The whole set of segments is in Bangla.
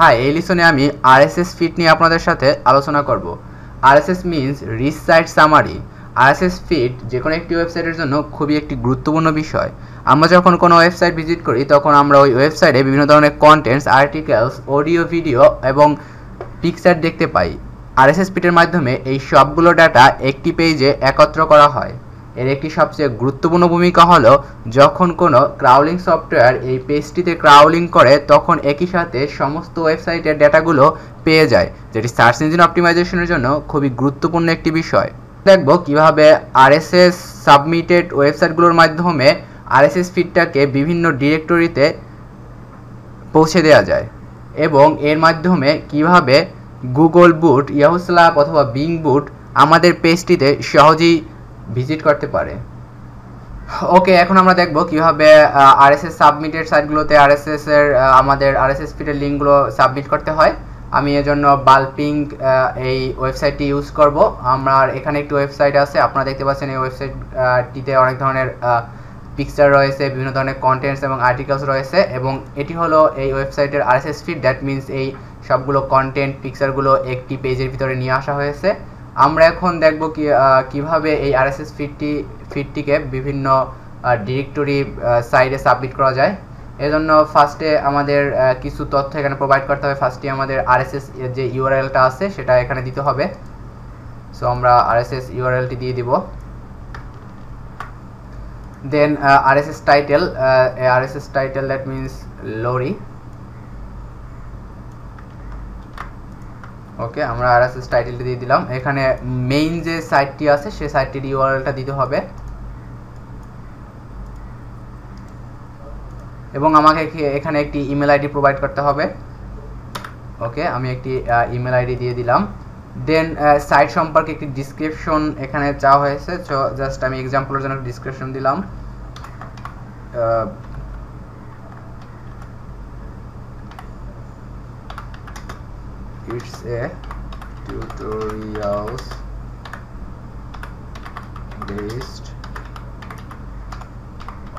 হাই, এই লিসনে আমি আরএসএস ফিড নিয়ে আপনাদের সাথে আলোচনা করব। RSS means rich site summary. RSS feed যে কোনো একটি ওয়েবসাইটের জন্য খুবই একটি গুরুত্বপূর্ণ বিষয়। আমরা যখন কোনো ওয়েবসাইট ভিজিট করি তখন আমরা ওই ওয়েবসাইটে বিভিন্ন ধরনের কন্টেন্টস, আর্টিকেলস, অডিও, ভিডিও এবং পিকচার দেখতে পাই। আরএসএস ফিডের মাধ্যমে এই সবগুলো ডাটা একটি পেজে একত্র করা হয়। এর একটি সবচেয়ে গুরুত্বপূর্ণ ভূমিকা হলো যখন কোনো ক্রাউলিং সফটওয়্যার এই পেজটিতে ক্রাউলিং করে তখন একই সাথে সমস্ত ওয়েবসাইটের ডেটাগুলো পেয়ে যায়, যেটি সার্চ ইঞ্জিন অপটিমাইজেশনের জন্য খুবই গুরুত্বপূর্ণ একটি বিষয়। দেখব কিভাবে আরএসএস সাবমিটেড ওয়েবসাইটগুলোর মাধ্যমে আরএসএস ফিডটাকে বিভিন্ন ডিরেক্টরিতে পৌঁছে দেওয়া যায় এবং এর মাধ্যমে কিভাবে গুগল বুট, ইয়াহু স্ল্যাপ অথবা বিং বুট আমাদের পেজটিতে সহজেই ভিজিট করতে পারে। ওকে, এখন আমরা দেখব কিভাবে আরএসএস সাবমিটেড সাইটগুলোতে আমাদের আরএসএস ফিডের লিঙ্কগুলো সাবমিট করতে হয়। আমি এজন্য বালপিং এই ওয়েবসাইটটি ইউজ করব। আমার এখানে একটি ওয়েবসাইট আছে, আপনারা দেখতে পাচ্ছেন এই ওয়েবসাইটটিতে অনেক ধরনের পিকচার রয়েছে, বিভিন্ন ধরনের কন্টেন্টস এবং আর্টিকেলস রয়েছে এবং এটি হলো এই ওয়েবসাইটের আরএসএস ফিড। দ্যাট মিনস এই সবগুলো কন্টেন্ট, পিকচারগুলো একটি পেজের ভিতরে নিয়ে আসা হয়েছে। আমরা এখন দেখব কিভাবে এই আরএসএস ফিডটিকে বিভিন্ন ডিরেক্টরি সাইটে সাবমিট করা যায়। এজন্য ফার্স্টে আমাদের কিছু তথ্য এখানে প্রোভাইড করতে হবে। ফার্স্টে আমাদের আরএসএস যে ইউআরএলটা আছে সেটা এখানে দিতে হবে। সো আমরা আরএসএস ইউআরএলটি দিয়ে দিব। Then RSS title that means লরি। ওকে, আমরা আরএসএস টাইটেলটি দিয়ে দিলাম। এখানে মেইন যে সাইটটি আছে সেই সাইটটির ইউআরএলটা দিতে হবে এবং আমাকে এখানে একটি ইমেল আইডি প্রোভাইড করতে হবে। ওকে, আমি একটি ইমেল আইডি দিয়ে দিলাম। দেন সাইট সম্পর্কে একটি ডিসক্রিপশন এখানে চাওয়া হয়েছে। সো জাস্ট আমি এক্সাম্পলের জন্য ডিসক্রিপশন দিলাম। It's a tutorials based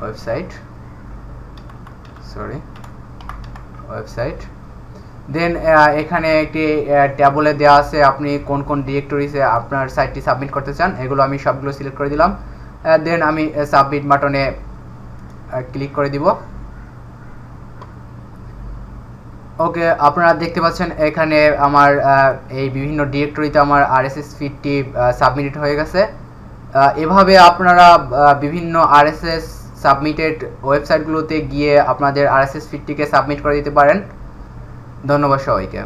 website. দেন এখানে একটি ট্যাবলে দেওয়া আছে আপনি কোন কোন ডিরেক্টরিতে আপনার সাইটটি সাবমিট করতে চান, এগুলো আমি সবগুলো সিলেক্ট করে দিলাম। দেন আমি সাবমিট বাটনে ক্লিক করে দিব। ওকে, আপনারা দেখতে পাচ্ছেন এখানে আমার এই বিভিন্ন ডিরেক্টরিতে আমার আরএসএস ফিডটি সাবমিটেড হয়ে গেছে। এভাবে আপনারা বিভিন্ন আরএসএস সাবমিটেড ওয়েবসাইটগুলোতে গিয়ে আপনাদের আরএসএস ফিডটিকে সাবমিট করে দিতে পারেন। ধন্যবাদ সবাইকে।